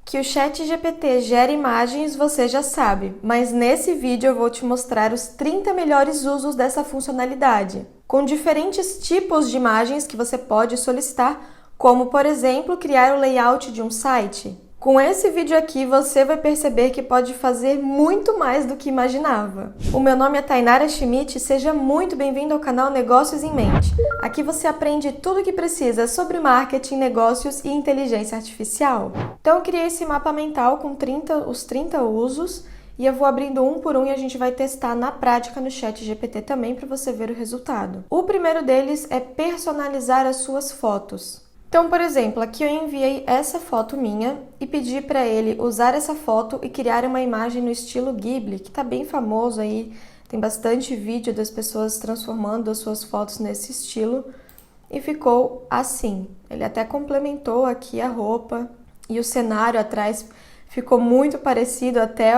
Que o ChatGPT gera imagens você já sabe, mas nesse vídeo eu vou te mostrar os 30 melhores usos dessa funcionalidade, com diferentes tipos de imagens que você pode solicitar, como por exemplo, criar o layout de um site. Com esse vídeo aqui você vai perceber que pode fazer muito mais do que imaginava. O meu nome é Tainara Schmidt e seja muito bem-vindo ao canal Negócios em Mente. Aqui você aprende tudo o que precisa sobre marketing, negócios e inteligência artificial. Então eu criei esse mapa mental com os 30 usos e eu vou abrindo um por um e a gente vai testar na prática no ChatGPT também para você ver o resultado. O primeiro deles é personalizar as suas fotos. Então, por exemplo, aqui eu enviei essa foto minha e pedi para ele usar essa foto e criar uma imagem no estilo Ghibli, que está bem famoso aí, tem bastante vídeo das pessoas transformando as suas fotos nesse estilo e ficou assim. Ele até complementou aqui a roupa e o cenário atrás ficou muito parecido, até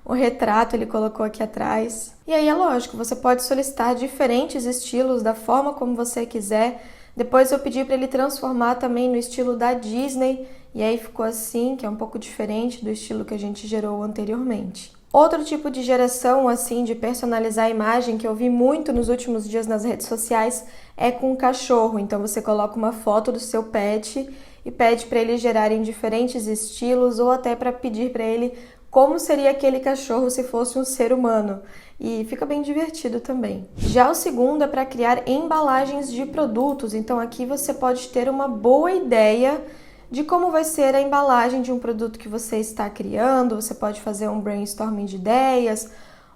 o retrato ele colocou aqui atrás. E aí é lógico, você pode solicitar diferentes estilos da forma como você quiser. Depois eu pedi para ele transformar também no estilo da Disney, e aí ficou assim, que é um pouco diferente do estilo que a gente gerou anteriormente. Outro tipo de geração, assim, de personalizar a imagem, que eu vi muito nos últimos dias nas redes sociais, é com um cachorro. Então você coloca uma foto do seu pet e pede para ele gerar em diferentes estilos, ou até para pedir para ele como seria aquele cachorro se fosse um ser humano. E fica bem divertido também. Já o segundo é para criar embalagens de produtos. Então aqui você pode ter uma boa ideia de como vai ser a embalagem de um produto que você está criando. Você pode fazer um brainstorming de ideias,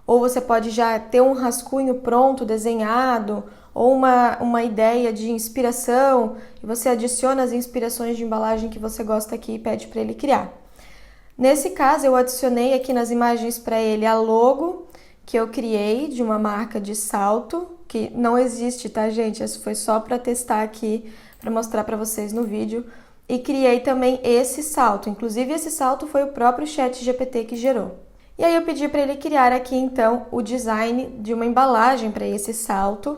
ou você pode já ter um rascunho pronto, desenhado, ou uma ideia de inspiração, e você adiciona as inspirações de embalagem que você gosta aqui e pede para ele criar. Nesse caso, eu adicionei aqui nas imagens para ele a logo que eu criei de uma marca de salto, que não existe, tá, gente? Isso foi só para testar aqui, para mostrar para vocês no vídeo. E criei também esse salto. Inclusive, esse salto foi o próprio ChatGPT que gerou. E aí eu pedi para ele criar aqui, então, o design de uma embalagem para esse salto.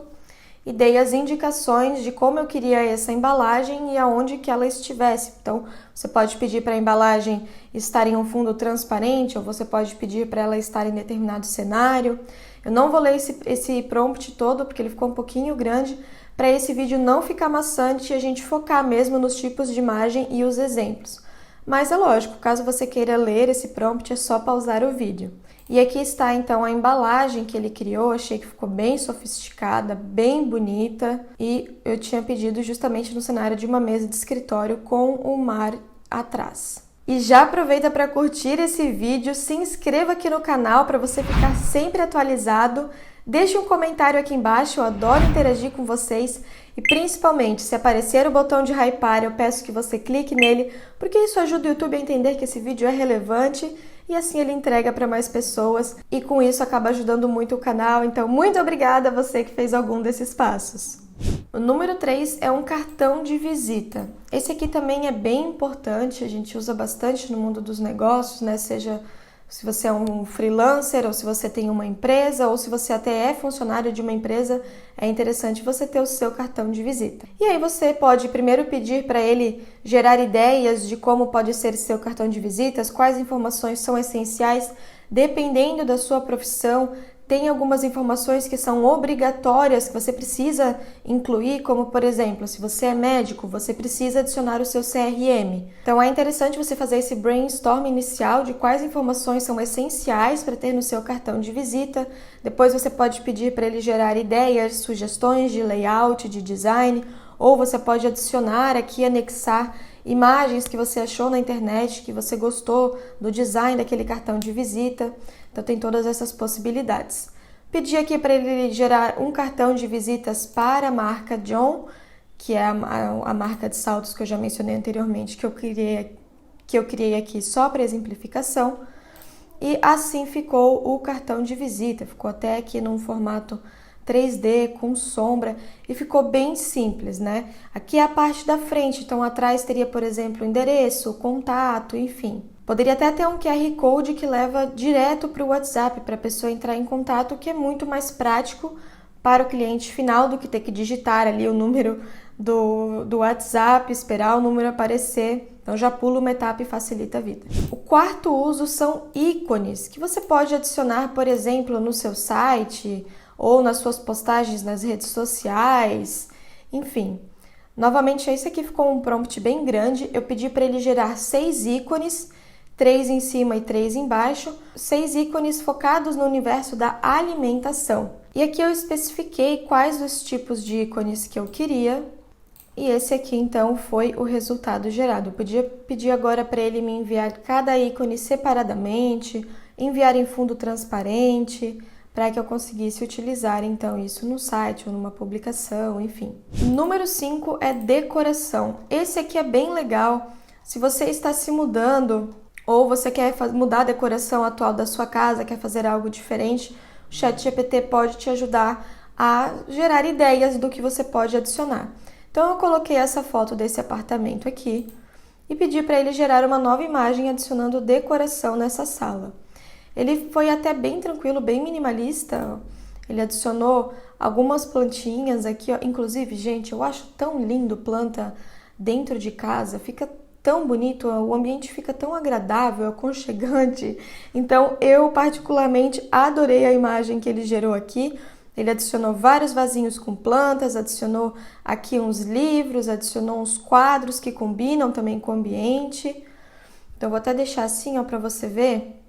E dei as indicações de como eu queria essa embalagem e aonde que ela estivesse. Então, você pode pedir para a embalagem estar em um fundo transparente, ou você pode pedir para ela estar em determinado cenário. Eu não vou ler esse prompt todo, porque ele ficou um pouquinho grande, para esse vídeo não ficar maçante e a gente focar mesmo nos tipos de imagem e os exemplos. Mas é lógico, caso você queira ler esse prompt, é só pausar o vídeo. E aqui está então a embalagem que ele criou, achei que ficou bem sofisticada, bem bonita, e eu tinha pedido justamente no cenário de uma mesa de escritório com o mar atrás. E já aproveita para curtir esse vídeo, se inscreva aqui no canal para você ficar sempre atualizado, deixe um comentário aqui embaixo, eu adoro interagir com vocês, e principalmente, se aparecer o botão de hypar, eu peço que você clique nele, porque isso ajuda o YouTube a entender que esse vídeo é relevante, e assim ele entrega para mais pessoas e com isso acaba ajudando muito o canal. Então, muito obrigada a você que fez algum desses passos. O número 3 é um cartão de visita. Esse aqui também é bem importante, a gente usa bastante no mundo dos negócios, né? Seja se você é um freelancer, ou se você tem uma empresa, ou se você até é funcionário de uma empresa, é interessante você ter o seu cartão de visita. E aí você pode primeiro pedir para ele gerar ideias de como pode ser seu cartão de visitas, quais informações são essenciais, dependendo da sua profissão. Tem algumas informações que são obrigatórias, que você precisa incluir, como por exemplo, se você é médico, você precisa adicionar o seu CRM. Então é interessante você fazer esse brainstorm inicial de quais informações são essenciais para ter no seu cartão de visita. Depois você pode pedir para ele gerar ideias, sugestões de layout, de design, ou você pode adicionar aqui, anexar imagens que você achou na internet, que você gostou do design daquele cartão de visita. Então tem todas essas possibilidades. Pedi aqui para ele gerar um cartão de visitas para a marca John, que é a marca de saltos que eu já mencionei anteriormente, que eu criei aqui só para exemplificação. E assim ficou o cartão de visita. Ficou até aqui num formato 3D com sombra e ficou bem simples, né? Aqui é a parte da frente, então atrás teria, por exemplo, o endereço, contato, enfim. Poderia até ter um QR Code que leva direto para o WhatsApp, para a pessoa entrar em contato, que é muito mais prático para o cliente final do que ter que digitar ali o número do WhatsApp, esperar o número aparecer. Então já pula uma etapa e facilita a vida. O quarto uso são ícones, que você pode adicionar, por exemplo, no seu site ou nas suas postagens nas redes sociais, enfim. Novamente, esse aqui ficou um prompt bem grande. Eu pedi para ele gerar 6 ícones, 3 em cima e 3 embaixo, 6 ícones focados no universo da alimentação. E aqui eu especifiquei quais os tipos de ícones que eu queria. E esse aqui, então, foi o resultado gerado. Eu podia pedir agora para ele me enviar cada ícone separadamente, enviar em fundo transparente, para que eu conseguisse utilizar, então, isso no site ou numa publicação, enfim. Número 5 é decoração. Esse aqui é bem legal. Se você está se mudando ou você quer mudar a decoração atual da sua casa, quer fazer algo diferente, o ChatGPT pode te ajudar a gerar ideias do que você pode adicionar. Então, eu coloquei essa foto desse apartamento aqui e pedi para ele gerar uma nova imagem adicionando decoração nessa sala. Ele foi até bem tranquilo, bem minimalista. Ele adicionou algumas plantinhas aqui, ó. Inclusive, gente, eu acho tão lindo planta dentro de casa, fica tão bonito, o ambiente fica tão agradável, aconchegante. Então, eu particularmente adorei a imagem que ele gerou aqui. Ele adicionou vários vasinhos com plantas, adicionou aqui uns livros, adicionou uns quadros que combinam também com o ambiente. Então, vou até deixar assim, ó, para você ver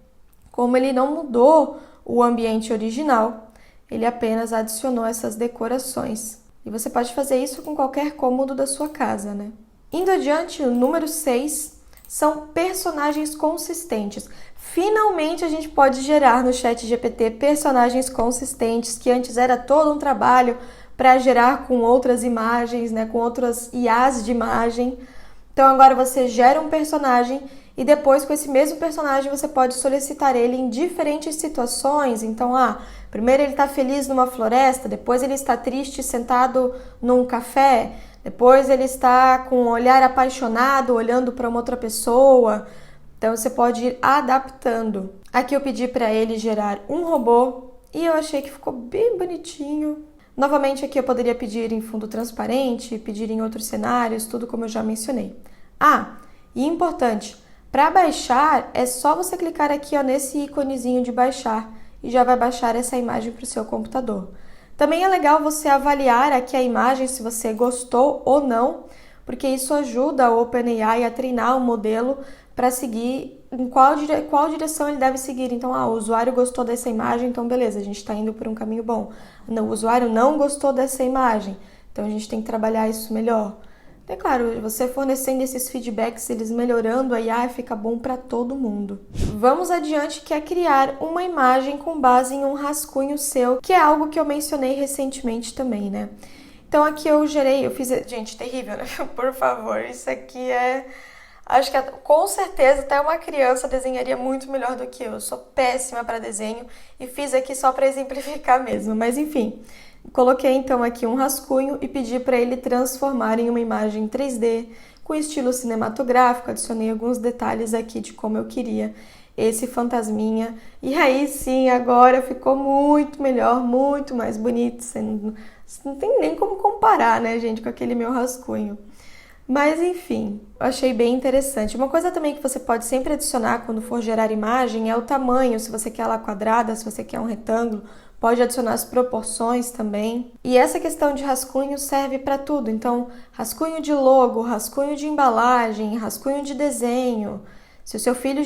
como ele não mudou o ambiente original. Ele apenas adicionou essas decorações. E você pode fazer isso com qualquer cômodo da sua casa, né? Indo adiante, o número 6 são personagens consistentes. Finalmente a gente pode gerar no ChatGPT personagens consistentes, que antes era todo um trabalho para gerar com outras imagens, né, com outras IAs de imagem. Então agora você gera um personagem e depois com esse mesmo personagem você pode solicitar ele em diferentes situações. Então, primeiro ele está feliz numa floresta, depois ele está triste sentado num café, depois ele está com um olhar apaixonado olhando para uma outra pessoa. Então você pode ir adaptando. Aqui eu pedi para ele gerar um robô e eu achei que ficou bem bonitinho. Novamente aqui eu poderia pedir em fundo transparente, pedir em outros cenários, tudo como eu já mencionei. E importante, para baixar é só você clicar aqui, ó, nesse íconezinho de baixar e já vai baixar essa imagem para o seu computador. Também é legal você avaliar aqui a imagem se você gostou ou não, porque isso ajuda a OpenAI a treinar o modelo para seguir em qual direção ele deve seguir. Então, o usuário gostou dessa imagem, então beleza, a gente está indo por um caminho bom. Não, o usuário não gostou dessa imagem, então a gente tem que trabalhar isso melhor. É claro, você fornecendo esses feedbacks, eles melhorando a IA, fica bom para todo mundo. Vamos adiante, que é criar uma imagem com base em um rascunho seu, que é algo que eu mencionei recentemente também, né? Então aqui eu fiz... Gente, terrível, né? Por favor, isso aqui é... Acho que com certeza até uma criança desenharia muito melhor do que eu. Eu sou péssima para desenho e fiz aqui só para exemplificar mesmo. Mas enfim, coloquei então aqui um rascunho e pedi para ele transformar em uma imagem 3D com estilo cinematográfico. Adicionei alguns detalhes aqui de como eu queria esse fantasminha. E aí sim, agora ficou muito melhor, muito mais bonito. Você não tem nem como comparar, né, gente, com aquele meu rascunho. Mas enfim, eu achei bem interessante. Uma coisa também que você pode sempre adicionar quando for gerar imagem é o tamanho. Se você quer ela quadrada, se você quer um retângulo, pode adicionar as proporções também. E essa questão de rascunho serve para tudo. Então, rascunho de logo, rascunho de embalagem, rascunho de desenho. Se o seu filho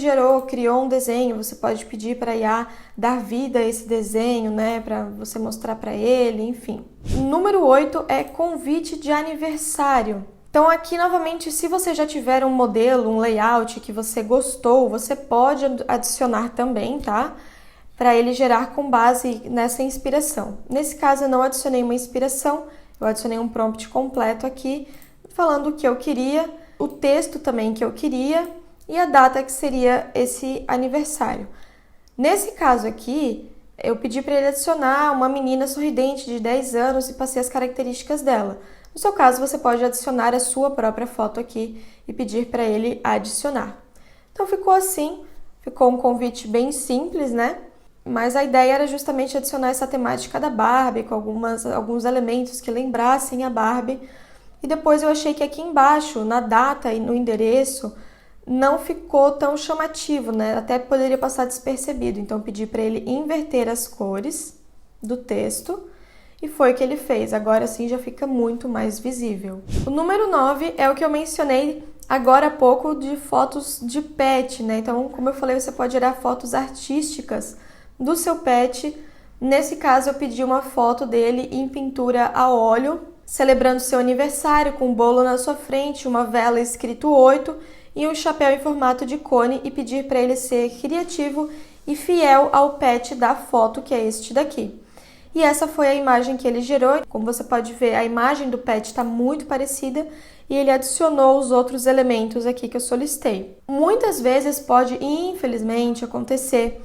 criou um desenho, você pode pedir para a IA dar vida a esse desenho, né, para você mostrar para ele, enfim. Número 8 é convite de aniversário. Então aqui novamente, se você já tiver um modelo, um layout que você gostou, você pode adicionar também, tá? Para ele gerar com base nessa inspiração. Nesse caso eu não adicionei uma inspiração, eu adicionei um prompt completo aqui, falando o que eu queria, o texto também que eu queria e a data que seria esse aniversário. Nesse caso aqui, eu pedi para ele adicionar uma menina sorridente de 10 anos e passei as características dela. No seu caso, você pode adicionar a sua própria foto aqui e pedir para ele adicionar. Então ficou assim, ficou um convite bem simples, né? Mas a ideia era justamente adicionar essa temática da Barbie, com alguns elementos que lembrassem a Barbie, E depois eu achei que aqui embaixo, na data e no endereço, não ficou tão chamativo, né? Até poderia passar despercebido. Então, pedi para ele inverter as cores do texto e foi o que ele fez. Agora sim já fica muito mais visível. O número 9 é o que eu mencionei agora há pouco de fotos de pet, né? Então, como eu falei, você pode gerar fotos artísticas do seu pet. Nesse caso, eu pedi uma foto dele em pintura a óleo, celebrando seu aniversário com um bolo na sua frente, uma vela escrito 8 e um chapéu em formato de cone e pedir para ele ser criativo e fiel ao pet da foto, que é este daqui. E essa foi a imagem que ele gerou. Como você pode ver, a imagem do pet está muito parecida e ele adicionou os outros elementos aqui que eu solicitei. Muitas vezes pode, infelizmente, acontecer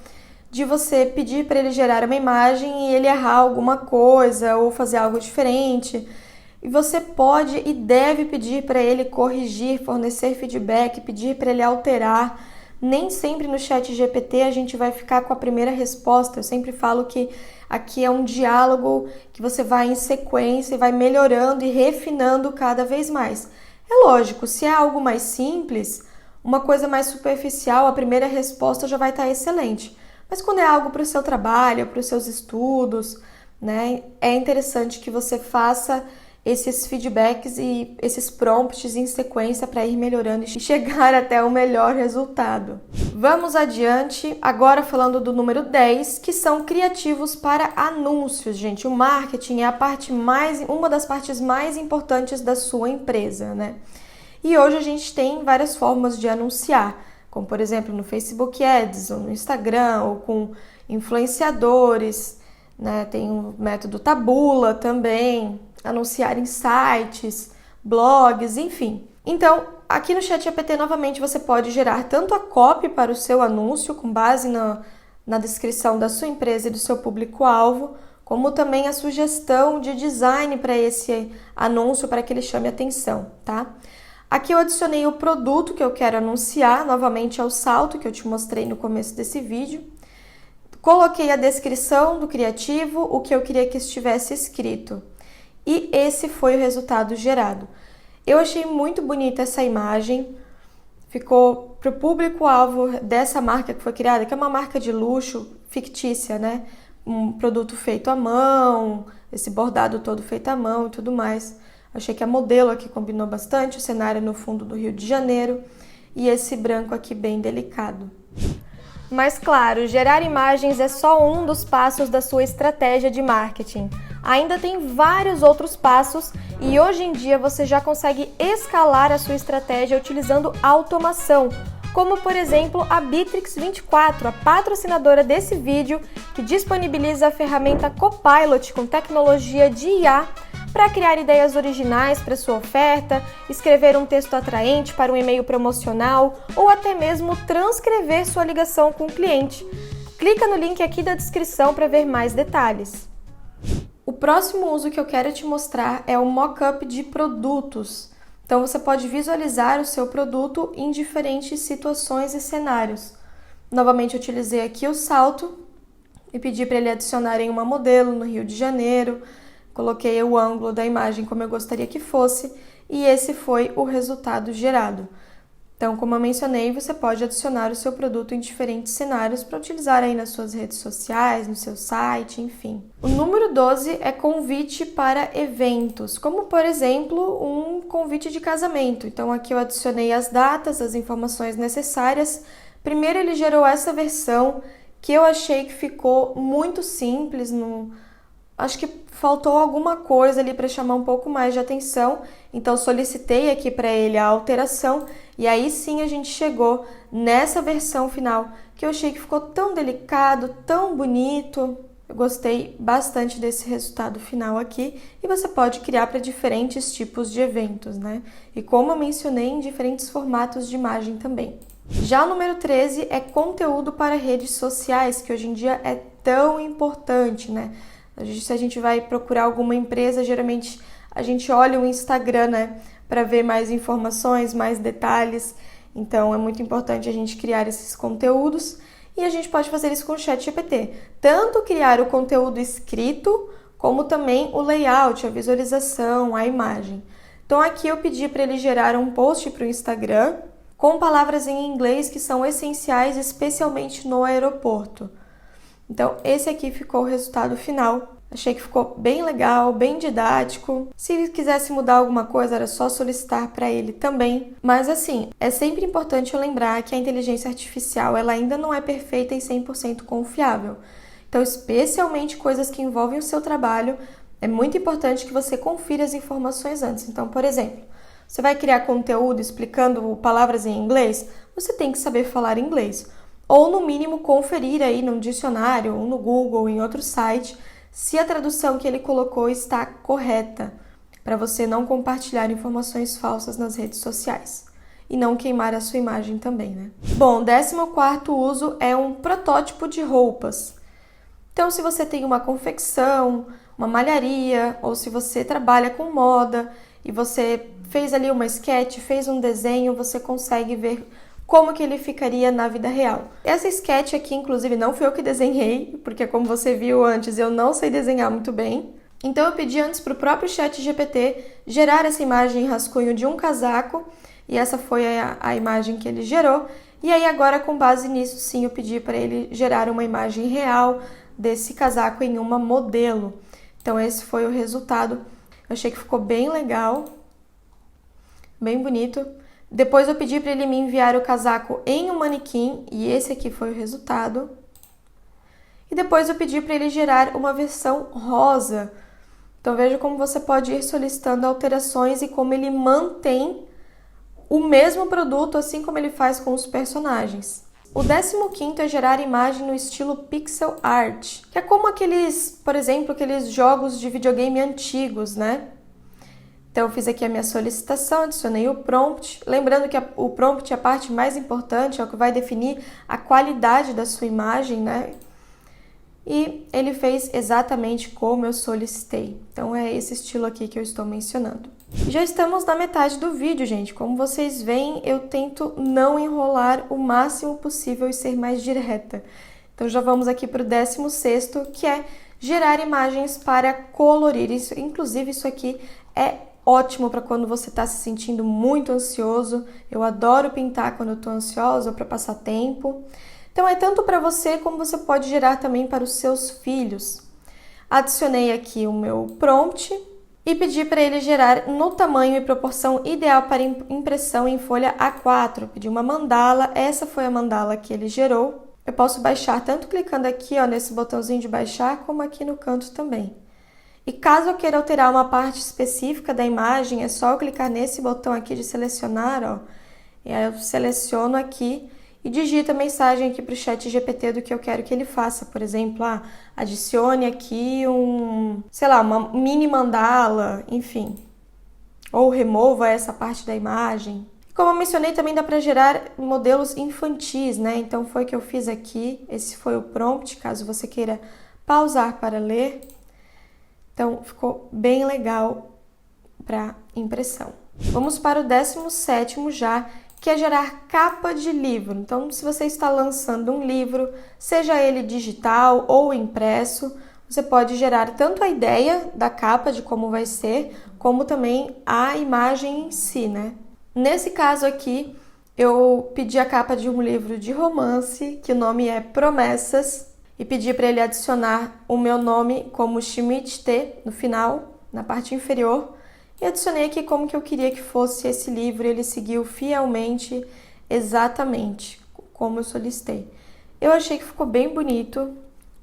de você pedir para ele gerar uma imagem e ele errar alguma coisa ou fazer algo diferente. E você pode e deve pedir para ele corrigir, fornecer feedback, pedir para ele alterar. Nem sempre no ChatGPT a gente vai ficar com a primeira resposta. Eu sempre falo que aqui é um diálogo que você vai em sequência e vai melhorando e refinando cada vez mais. É lógico, se é algo mais simples, uma coisa mais superficial, a primeira resposta já vai estar excelente. Mas quando é algo para o seu trabalho, para os seus estudos, né, é interessante que você faça esses feedbacks e esses prompts em sequência para ir melhorando e chegar até o melhor resultado. Vamos adiante, agora falando do número 10, que são criativos para anúncios, gente. O marketing é uma das partes mais importantes da sua empresa, né? E hoje a gente tem várias formas de anunciar, como por exemplo no Facebook Ads, ou no Instagram, ou com influenciadores, né? Tem o método Taboola também, anunciar em sites, blogs, enfim. Então, aqui no ChatGPT, novamente, você pode gerar tanto a copy para o seu anúncio, com base na descrição da sua empresa e do seu público-alvo, como também a sugestão de design para esse anúncio, para que ele chame atenção, tá? Aqui eu adicionei o produto que eu quero anunciar, novamente é o salto que eu te mostrei no começo desse vídeo. Coloquei a descrição do criativo, o que eu queria que estivesse escrito. E esse foi o resultado gerado. Eu achei muito bonita essa imagem, ficou para o público-alvo dessa marca que foi criada, que é uma marca de luxo fictícia, né? Um produto feito à mão, esse bordado todo feito à mão e tudo mais. Achei que a modelo aqui combinou bastante, o cenário no fundo do Rio de Janeiro e esse branco aqui bem delicado. Mas claro, gerar imagens é só um dos passos da sua estratégia de marketing. Ainda tem vários outros passos e hoje em dia você já consegue escalar a sua estratégia utilizando automação, como por exemplo a Bitrix24, a patrocinadora desse vídeo, que disponibiliza a ferramenta Copilot com tecnologia de IA para criar ideias originais para sua oferta, escrever um texto atraente para um e-mail promocional ou até mesmo transcrever sua ligação com o cliente. Clica no link aqui da descrição para ver mais detalhes. O próximo uso que eu quero te mostrar é o mock-up de produtos. Então você pode visualizar o seu produto em diferentes situações e cenários. Novamente eu utilizei aqui o salto e pedi para ele adicionar em uma modelo no Rio de Janeiro. Coloquei o ângulo da imagem como eu gostaria que fosse e esse foi o resultado gerado. Então, como eu mencionei, você pode adicionar o seu produto em diferentes cenários para utilizar aí nas suas redes sociais, no seu site, enfim. O número 12 é convite para eventos, como por exemplo um convite de casamento. Então aqui eu adicionei as datas, as informações necessárias. Primeiro ele gerou essa versão que eu achei que ficou muito simples, acho que faltou alguma coisa ali para chamar um pouco mais de atenção, então solicitei aqui para ele a alteração e aí sim a gente chegou nessa versão final que eu achei que ficou tão delicado, tão bonito. Eu gostei bastante desse resultado final aqui e você pode criar para diferentes tipos de eventos, né? E como eu mencionei, em diferentes formatos de imagem também. Já o número 13 é conteúdo para redes sociais, que hoje em dia é tão importante, né? Se a gente vai procurar alguma empresa, geralmente a gente olha o Instagram, né, para ver mais informações, mais detalhes. Então é muito importante a gente criar esses conteúdos e a gente pode fazer isso com o ChatGPT. Tanto criar o conteúdo escrito, como também o layout, a visualização, a imagem. Então aqui eu pedi para ele gerar um post para o Instagram com palavras em inglês que são essenciais, especialmente no aeroporto. Então esse aqui ficou o resultado final. Achei que ficou bem legal, bem didático. Se quisesse mudar alguma coisa, era só solicitar para ele também. Mas assim, é sempre importante eu lembrar que a inteligência artificial ela ainda não é perfeita e 100% confiável. Então, especialmente coisas que envolvem o seu trabalho, é muito importante que você confira as informações antes. Então, por exemplo, você vai criar conteúdo explicando palavras em inglês, você tem que saber falar inglês. Ou, no mínimo, conferir aí no dicionário, ou no Google, ou em outro site, se a tradução que ele colocou está correta, para você não compartilhar informações falsas nas redes sociais e não queimar a sua imagem também, né? Bom, 14º uso é um protótipo de roupas. Então, se você tem uma confecção, uma malharia, ou se você trabalha com moda e você fez ali uma sketch, fez um desenho, você consegue ver como que ele ficaria na vida real. Essa sketch aqui, inclusive, não fui eu que desenhei, porque como você viu antes, eu não sei desenhar muito bem. Então eu pedi antes para o próprio ChatGPT gerar essa imagem em rascunho de um casaco, e essa foi a imagem que ele gerou. E aí agora, com base nisso, sim, eu pedi para ele gerar uma imagem real desse casaco em uma modelo. Então esse foi o resultado. Eu achei que ficou bem legal, bem bonito. Depois eu pedi para ele me enviar o casaco em um manequim e esse aqui foi o resultado. E depois eu pedi para ele gerar uma versão rosa. Então veja como você pode ir solicitando alterações e como ele mantém o mesmo produto, assim como ele faz com os personagens. O 15º é gerar imagem no estilo pixel art, que é como aqueles, por exemplo, aqueles jogos de videogame antigos, né? Então eu fiz aqui a minha solicitação, adicionei o prompt, lembrando que o prompt é a parte mais importante, é o que vai definir a qualidade da sua imagem, né? E ele fez exatamente como eu solicitei. Então é esse estilo aqui que eu estou mencionando. Já estamos na metade do vídeo, gente. Como vocês veem, eu tento não enrolar o máximo possível e ser mais direta. Então já vamos aqui para o 16º, que é gerar imagens para colorir. Inclusive, isso aqui é ótimo para quando você está se sentindo muito ansioso. Eu adoro pintar quando eu estou ansiosa ou para passar tempo. Então é tanto para você como você pode gerar também para os seus filhos. Adicionei aqui o meu prompt e pedi para ele gerar no tamanho e proporção ideal para impressão em folha A4. Pedi uma mandala, essa foi a mandala que ele gerou. Eu posso baixar tanto clicando aqui, ó, nesse botãozinho de baixar, como aqui no canto também. E caso eu queira alterar uma parte específica da imagem, é só eu clicar nesse botão aqui de selecionar, ó. E aí eu seleciono aqui e digito a mensagem aqui para o ChatGPT do que eu quero que ele faça. Por exemplo, adicione aqui uma mini mandala, enfim. Ou remova essa parte da imagem. Como eu mencionei, também dá para gerar modelos infantis, né? Então foi o que eu fiz aqui. Esse foi o prompt, caso você queira pausar para ler. Então ficou bem legal para impressão. Vamos para o 17º já, que é gerar capa de livro. Então, se você está lançando um livro, seja ele digital ou impresso, você pode gerar tanto a ideia da capa, de como vai ser, como também a imagem em si, né? Nesse caso aqui, eu pedi a capa de um livro de romance, que o nome é Promessas, e pedi para ele adicionar o meu nome como Schmidt T no final, na parte inferior, e adicionei aqui como que eu queria que fosse esse livro, ele seguiu fielmente, exatamente como eu solicitei. Eu achei que ficou bem bonito,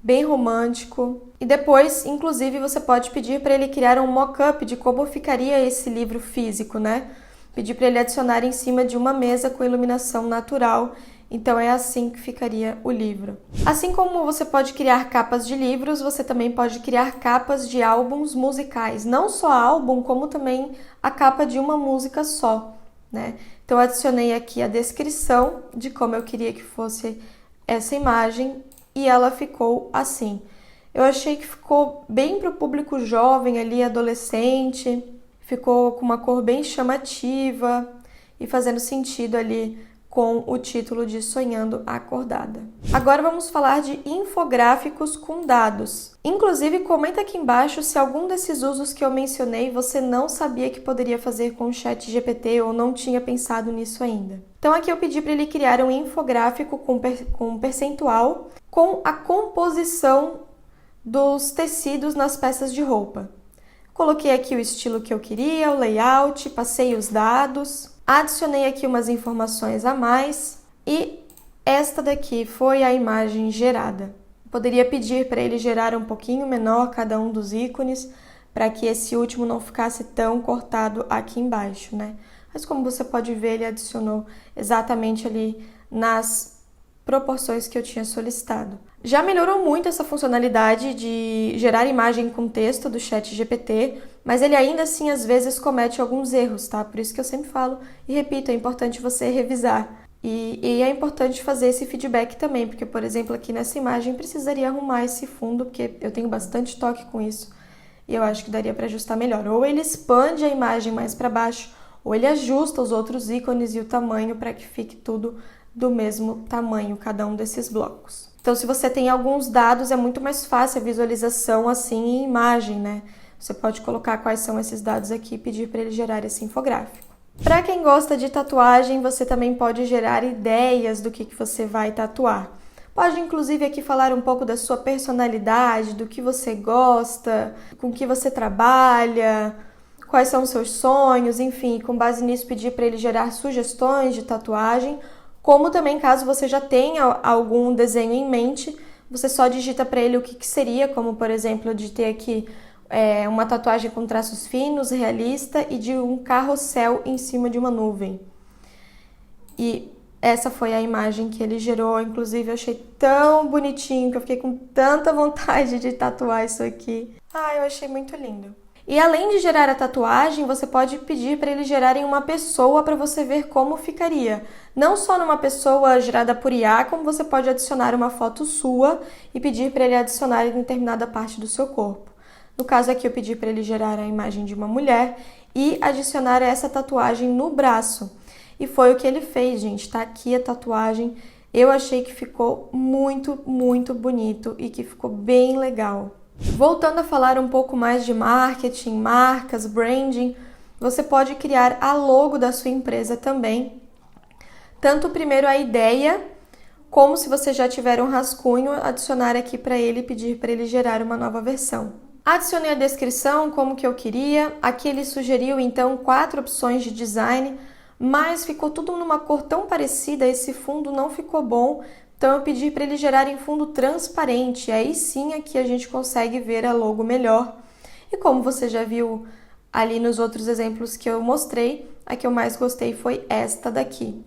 bem romântico. E depois, inclusive, você pode pedir para ele criar um mock-up de como ficaria esse livro físico, né? Pedir para ele adicionar em cima de uma mesa com iluminação natural. Então é assim que ficaria o livro. Assim como você pode criar capas de livros, você também pode criar capas de álbuns musicais. Não só álbum, como também a capa de uma música só, né? Então eu adicionei aqui a descrição de como eu queria que fosse essa imagem e ela ficou assim. Eu achei que ficou bem para o público jovem ali, adolescente. Ficou com uma cor bem chamativa e fazendo sentido ali com o título de Sonhando Acordada. Agora vamos falar de infográficos com dados. Inclusive, comenta aqui embaixo se algum desses usos que eu mencionei você não sabia que poderia fazer com o ChatGPT ou não tinha pensado nisso ainda. Então aqui eu pedi para ele criar um infográfico com percentual com a composição dos tecidos nas peças de roupa. Coloquei aqui o estilo que eu queria, o layout, passei os dados, adicionei aqui umas informações a mais e esta daqui foi a imagem gerada. Poderia pedir para ele gerar um pouquinho menor cada um dos ícones, para que esse último não ficasse tão cortado aqui embaixo, né? Mas como você pode ver, ele adicionou exatamente ali nas proporções que eu tinha solicitado. Já melhorou muito essa funcionalidade de gerar imagem com texto do ChatGPT, mas ele ainda assim às vezes comete alguns erros, tá? Por isso que eu sempre falo e repito, é importante você revisar. E é importante fazer esse feedback também, porque, por exemplo, aqui nessa imagem precisaria arrumar esse fundo, porque eu tenho bastante toque com isso, e eu acho que daria para ajustar melhor. Ou ele expande a imagem mais para baixo, ou ele ajusta os outros ícones e o tamanho para que fique tudo do mesmo tamanho, cada um desses blocos. Então, se você tem alguns dados, é muito mais fácil a visualização assim em imagem, né? Você pode colocar quais são esses dados aqui e pedir para ele gerar esse infográfico. Para quem gosta de tatuagem, você também pode gerar ideias do que você vai tatuar. Pode, inclusive, aqui falar um pouco da sua personalidade, do que você gosta, com que você trabalha, quais são os seus sonhos, enfim, com base nisso pedir para ele gerar sugestões de tatuagem, como também, caso você já tenha algum desenho em mente, você só digita para ele o que seria, como, por exemplo, eu digitei aqui uma tatuagem com traços finos, realista e de um carrossel em cima de uma nuvem. E essa foi a imagem que ele gerou, inclusive eu achei tão bonitinho que eu fiquei com tanta vontade de tatuar isso aqui. Eu achei muito lindo. E além de gerar a tatuagem, você pode pedir para eles gerarem uma pessoa para você ver como ficaria. Não só numa pessoa gerada por IA, como você pode adicionar uma foto sua e pedir para ele adicionar em determinada parte do seu corpo. No caso aqui eu pedi para ele gerar a imagem de uma mulher e adicionar essa tatuagem no braço. E foi o que ele fez, gente. Tá aqui a tatuagem. Eu achei que ficou muito, muito bonito e que ficou bem legal. Voltando a falar um pouco mais de marketing, marcas, branding, você pode criar a logo da sua empresa também. Tanto primeiro a ideia, como se você já tiver um rascunho, adicionar aqui para ele e pedir para ele gerar uma nova versão. Adicionei a descrição como que eu queria. Aqui ele sugeriu então 4 opções de design, mas ficou tudo numa cor tão parecida, esse fundo não ficou bom. Então eu pedi para ele gerar em fundo transparente, aí sim aqui a gente consegue ver a logo melhor. E como você já viu ali nos outros exemplos que eu mostrei, a que eu mais gostei foi esta daqui.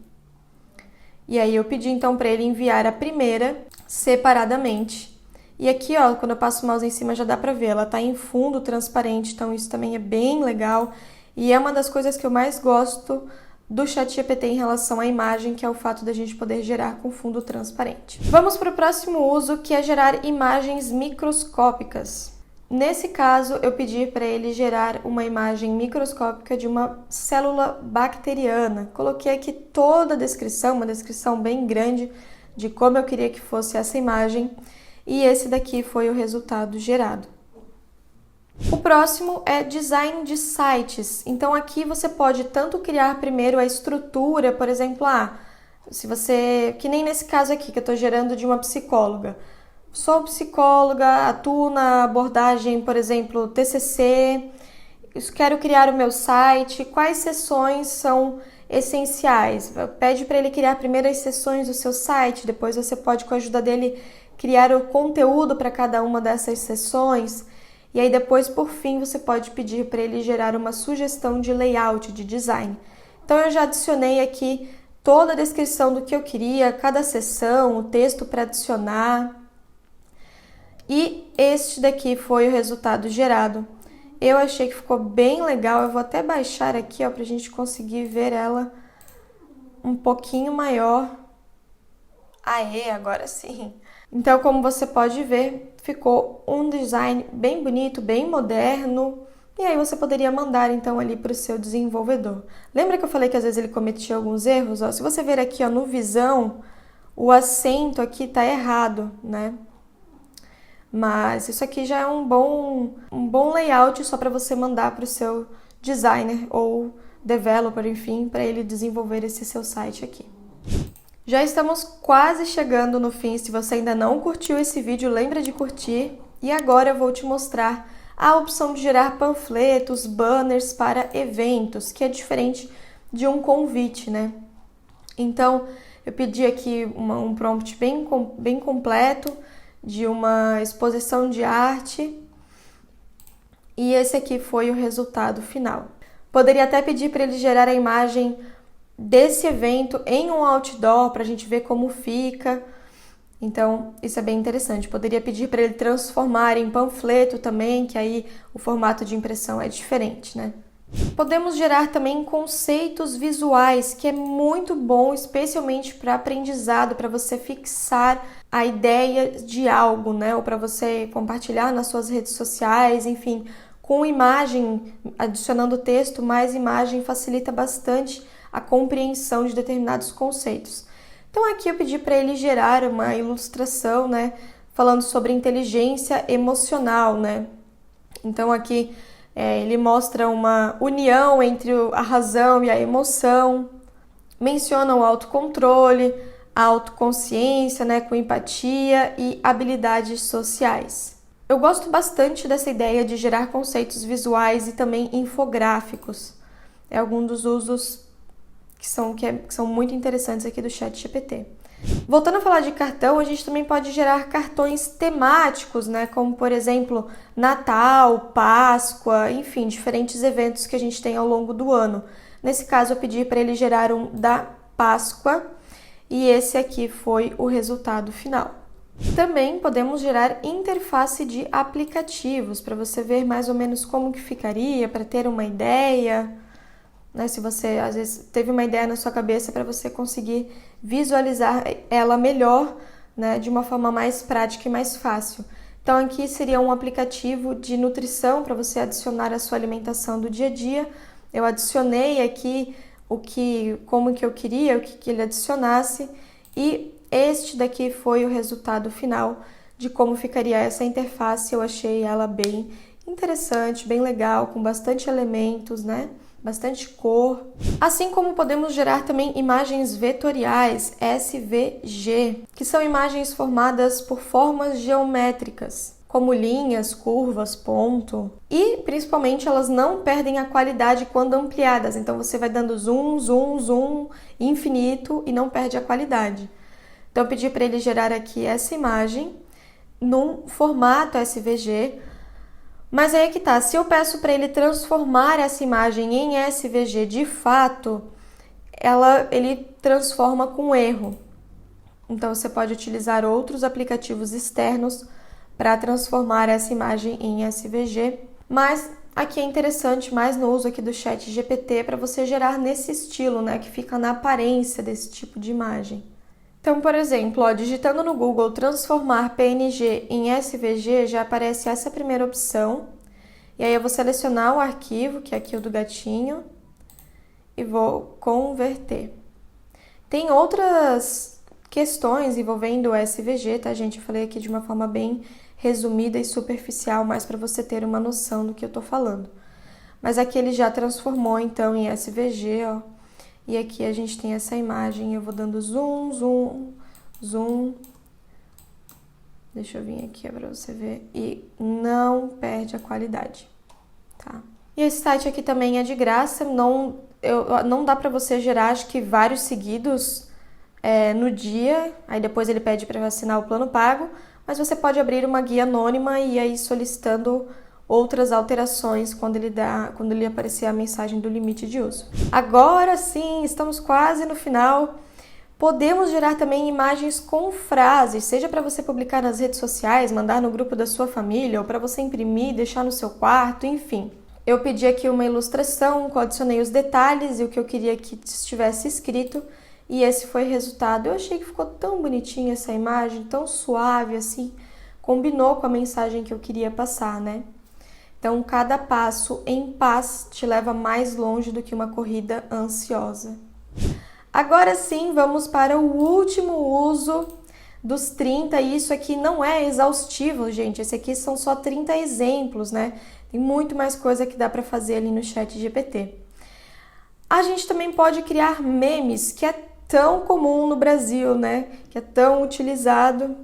E aí eu pedi então para ele enviar a primeira separadamente. E aqui, ó, quando eu passo o mouse em cima já dá para ver, ela tá em fundo transparente, então isso também é bem legal. E é uma das coisas que eu mais gosto do ChatGPT em relação à imagem, que é o fato da gente poder gerar com fundo transparente. Vamos para o próximo uso, que é gerar imagens microscópicas. Nesse caso, eu pedi para ele gerar uma imagem microscópica de uma célula bacteriana. Coloquei aqui toda a descrição, uma descrição bem grande de como eu queria que fosse essa imagem, e esse daqui foi o resultado gerado. O próximo é design de sites. Então aqui você pode tanto criar primeiro a estrutura, por exemplo, se você, que nem nesse caso aqui que eu estou gerando de uma psicóloga. Sou psicóloga, atuo na abordagem, por exemplo, TCC, quero criar o meu site, quais seções são essenciais? Pede para ele criar primeiro as seções do seu site, depois você pode, com a ajuda dele, criar o conteúdo para cada uma dessas seções. E aí depois, por fim, você pode pedir para ele gerar uma sugestão de layout, de design. Então eu já adicionei aqui toda a descrição do que eu queria, cada seção, o texto para adicionar. E este daqui foi o resultado gerado. Eu achei que ficou bem legal, eu vou até baixar aqui, ó, para a gente conseguir ver ela um pouquinho maior. Aê, agora sim! Então, como você pode ver, ficou um design bem bonito, bem moderno, E aí você poderia mandar então ali para o seu desenvolvedor. Lembra que eu falei que às vezes ele cometia alguns erros? Ó, se você ver aqui, ó, no Visão, o acento aqui tá errado, né? Mas isso aqui já é um bom layout só para você mandar para o seu designer ou developer, enfim, para ele desenvolver esse seu site aqui. Já estamos quase chegando no fim. Se você ainda não curtiu esse vídeo, lembra de curtir. E agora eu vou te mostrar a opção de gerar panfletos, banners para eventos, que é diferente de um convite, né? Então, eu pedi aqui um prompt bem completo de uma exposição de arte e esse aqui foi o resultado final. Poderia até pedir para ele gerar a imagem desse evento em um outdoor para a gente ver como fica. Então, isso é bem interessante. Poderia pedir para ele transformar em panfleto também, que aí o formato de impressão é diferente, né? Podemos gerar também conceitos visuais, que é muito bom, especialmente para aprendizado, para você fixar a ideia de algo, né? Ou para você compartilhar nas suas redes sociais, enfim, com imagem, adicionando texto, mais imagem facilita bastante a compreensão de determinados conceitos. Então aqui eu pedi para ele gerar uma ilustração, né, falando sobre inteligência emocional, né? Então aqui ele mostra uma união entre a razão e a emoção, menciona o autocontrole, a autoconsciência, né, com empatia e habilidades sociais. Eu gosto bastante dessa ideia de gerar conceitos visuais e também infográficos. É algum dos usos que são muito interessantes aqui do ChatGPT. Voltando a falar de cartão, a gente também pode gerar cartões temáticos, né? Como, por exemplo, Natal, Páscoa, enfim, diferentes eventos que a gente tem ao longo do ano. Nesse caso, eu pedi para ele gerar um da Páscoa e esse aqui foi o resultado final. Também podemos gerar interface de aplicativos para você ver mais ou menos como que ficaria, para ter uma ideia. Né, se você, às vezes, teve uma ideia na sua cabeça para você conseguir visualizar ela melhor, né, de uma forma mais prática e mais fácil. Então, aqui seria um aplicativo de nutrição para você adicionar a sua alimentação do dia a dia. Eu adicionei aqui como que eu queria, o que ele adicionasse, e este daqui foi o resultado final de como ficaria essa interface. Eu achei ela bem interessante, bem legal, com bastante elementos, né? Bastante cor. Assim como podemos gerar também imagens vetoriais, SVG, que são imagens formadas por formas geométricas, como linhas, curvas, ponto. E, principalmente, elas não perdem a qualidade quando ampliadas. Então, você vai dando zoom, zoom, zoom, infinito e não perde a qualidade. Então, eu pedi para ele gerar aqui essa imagem num formato SVG. Mas aí é que tá, se eu peço para ele transformar essa imagem em SVG de fato, ele transforma com erro. Então você pode utilizar outros aplicativos externos para transformar essa imagem em SVG. Mas aqui é interessante, mais no uso aqui do ChatGPT, para você gerar nesse estilo, né, que fica na aparência desse tipo de imagem. Então, por exemplo, ó, digitando no Google transformar PNG em SVG, já aparece essa primeira opção. E aí eu vou selecionar o arquivo, que é aqui o do gatinho, e vou converter. Tem outras questões envolvendo o SVG, tá, gente? Eu falei aqui de uma forma bem resumida e superficial, mais para você ter uma noção do que eu tô falando. Mas aqui ele já transformou, então, em SVG, ó. E aqui a gente tem essa imagem, eu vou dando zoom, zoom, zoom. Deixa eu vir aqui para você ver. E não perde a qualidade, tá? E esse site aqui também é de graça, não dá para você gerar, acho que vários seguidos no dia. Aí depois ele pede para assinar o plano pago, mas você pode abrir uma guia anônima e aí solicitando outras alterações quando ele aparecer a mensagem do limite de uso. Agora sim, estamos quase no final. Podemos gerar também imagens com frases, seja para você publicar nas redes sociais, mandar no grupo da sua família, ou para você imprimir, deixar no seu quarto, enfim. Eu pedi aqui uma ilustração, adicionei os detalhes e o que eu queria que estivesse escrito, e esse foi o resultado. Eu achei que ficou tão bonitinha essa imagem, tão suave assim, combinou com a mensagem que eu queria passar, né? Então, cada passo em paz te leva mais longe do que uma corrida ansiosa. Agora sim, vamos para o último uso dos 30, e isso aqui não é exaustivo, gente. Esse aqui são só 30 exemplos, né? Tem muito mais coisa que dá para fazer ali no ChatGPT. A gente também pode criar memes, que é tão comum no Brasil, né? Que é tão utilizado.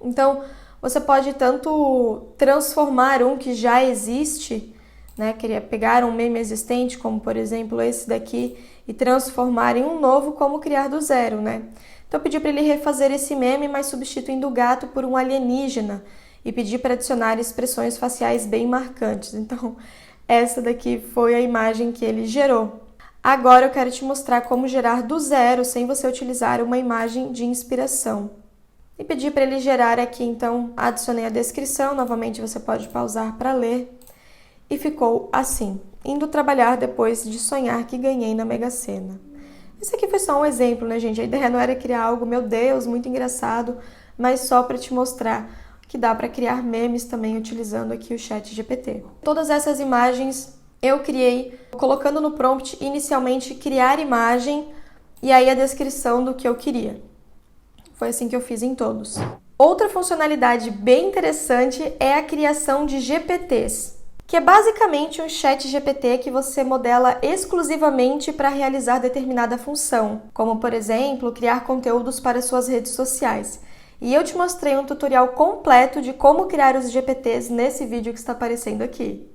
Então, você pode tanto transformar um que já existe, né? Queria pegar um meme existente, como por exemplo esse daqui, e transformar em um novo, como criar do zero, né? Então, eu pedi para ele refazer esse meme, mas substituindo o gato por um alienígena, e pedi para adicionar expressões faciais bem marcantes. Então, essa daqui foi a imagem que ele gerou. Agora eu quero te mostrar como gerar do zero sem você utilizar uma imagem de inspiração. E pedi para ele gerar aqui, então adicionei a descrição, novamente você pode pausar para ler. E ficou assim: indo trabalhar depois de sonhar que ganhei na Mega Sena. Esse aqui foi só um exemplo, né, gente? A ideia não era criar algo, meu Deus, muito engraçado, mas só para te mostrar que dá para criar memes também utilizando aqui o ChatGPT. Todas essas imagens eu criei colocando no prompt inicialmente criar imagem e aí a descrição do que eu queria. Foi assim que eu fiz em todos. Outra funcionalidade bem interessante é a criação de GPTs, que é basicamente um chat GPT que você modela exclusivamente para realizar determinada função, como por exemplo, criar conteúdos para suas redes sociais. E eu te mostrei um tutorial completo de como criar os GPTs nesse vídeo que está aparecendo aqui.